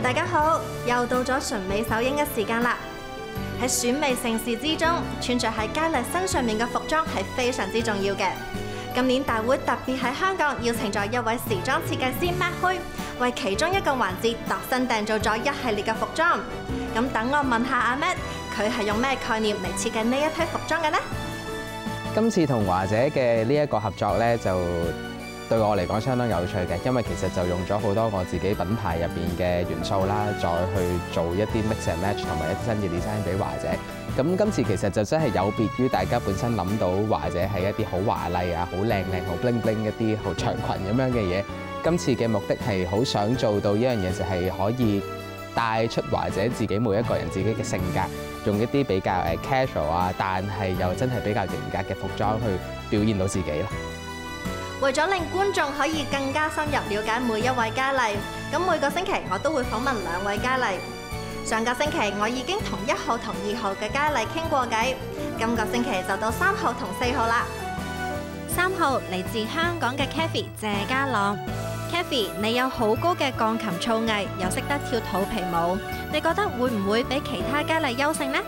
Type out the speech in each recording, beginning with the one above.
大家好，又到咗純美首映嘅時間啦！喺選美盛事之中，穿着喺佳麗身上面嘅服裝係非常之重要嘅。今年大會特別喺香港邀請咗一位時裝設計師 Matt Hui，為其中一個環節度身訂造咗一系列嘅服裝。咁等我問下阿 Matt，佢係用咩概念嚟設計呢一批服裝嘅呢？今次同華姐嘅呢一個合作咧，就對我嚟講相當有趣嘅，因為其實就用咗好多我自己品牌入邊嘅元素啦，再去做一啲 mix and match 同埋一啲新嘅 design 俾華姐。咁今次其實就真係有別於大家本身諗到華姐係一啲好華麗啊、好靚好 bling bling 一啲好長裙咁樣嘅嘢。今次嘅目的係好想做到一樣嘢，就係可以帶出華姐自己每一個人自己嘅性格，用一啲比較casual 啊，但係又真係比較型格嘅服裝去表現到自己咯。為咗令觀眾可以更加深入了解每一位佳麗，咁每個星期我都會訪問2位佳麗。上個星期我已經同1號同2號嘅佳麗傾過偈，今個星期就到3號同4號啦。3號嚟自香港嘅 Kathy 謝家朗。Kathy， 你有好高嘅鋼琴造詣，又識得跳肚皮舞，你覺得會唔會比其他佳麗優勝呢？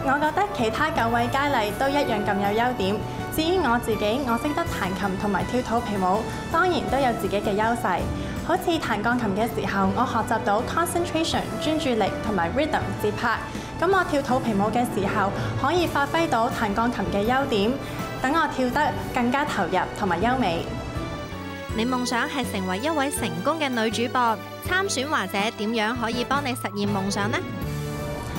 我覺得其他9位佳麗都一樣咁有優點。至於我自己，我識得彈琴同埋跳肚皮舞，當然都有自己嘅優勢。好似彈鋼琴嘅時候，我學習到 concentration 專注力同埋 rhythm 節拍。咁我跳肚皮舞嘅時候，可以發揮到彈鋼琴嘅優點，等我跳得更加投入同埋優美。你夢想係成為一位成功嘅女主播，參選華姐點樣可以幫你實現夢想呢？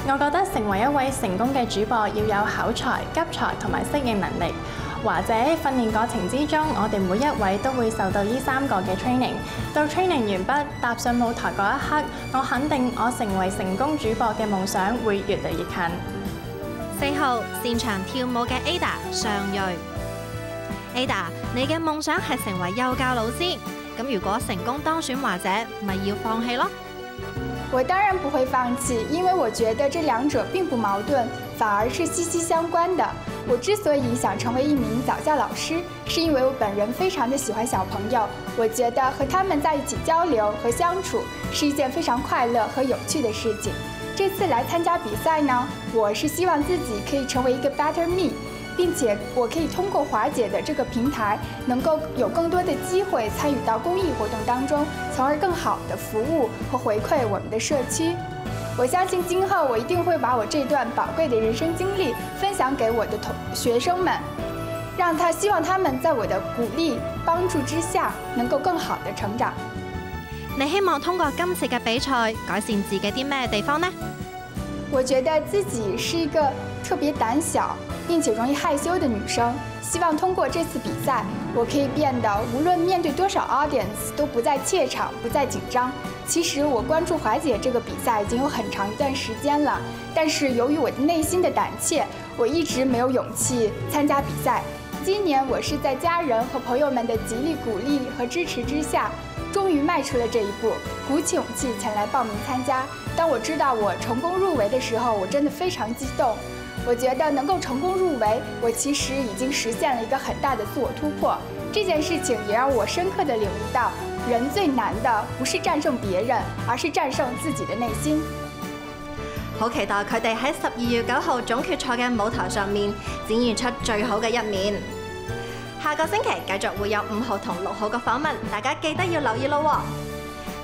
我覺得成為一位成功嘅主播要有口才、急才同埋適應能力。華姐訓練過程之中，我哋每一位都會受到呢3個嘅 training。到 training 完畢，踏上舞台嗰一刻，我肯定我成為成功主播嘅夢想會越嚟越近。4號擅長跳舞嘅 Ada 尚睿。Ada， 你嘅夢想係成為幼教老師，咁如果成功當選華姐，咪要放棄咯？我當然不會放棄，因為我覺得這兩者並不矛盾，反而是息息相關的。我之所以想成為一名早教老師，是因為我本人非常的喜歡小朋友，我覺得和他們在一起交流和相處是一件非常快樂和有趣的事情。這次來參加比賽呢，我是希望自己可以成為一個 better me，並且我可以通過華姐的這個平台，能夠有更多的機會參與到公益活動當中，從而更好的服務和回饋我們的社區。我相信今後我一定會把我這段寶貴的人生經歷分享給我的學生們，希望他們在我的鼓勵幫助之下，能夠更好的成長。你希望通過今次嘅比賽改善自己啲咩地方呢？我覺得自己是一個特別膽小並且容易害羞的女生，希望通過這次比賽，我可以變得無論面對多少 audience 都不再怯場，不再緊張。其實我關注華姐這個比賽已經有很長一段時間了，但是由於我的內心的膽怯，我一直沒有勇氣參加比賽。今年我是在家人和朋友們的極力鼓勵和支持之下，終於邁出了這一步，鼓起勇氣前來報名參加。當我知道我成功入圍的時候，我真的非常激動。我覺得能夠成功入圍，我其實已經實現了一個很大的自我突破。這件事情也讓我深刻地領悟到，人最難的不是戰勝別人，而是戰勝自己的內心。好期待佢哋喺12月9號總決賽嘅舞台上面展現出最好嘅一面。下個星期繼續會有5號同6號嘅訪問，大家記得要留意咯。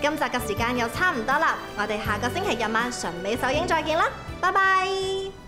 今集嘅時間又差唔多啦，我哋下個星期日晚純美首映再見啦，拜拜。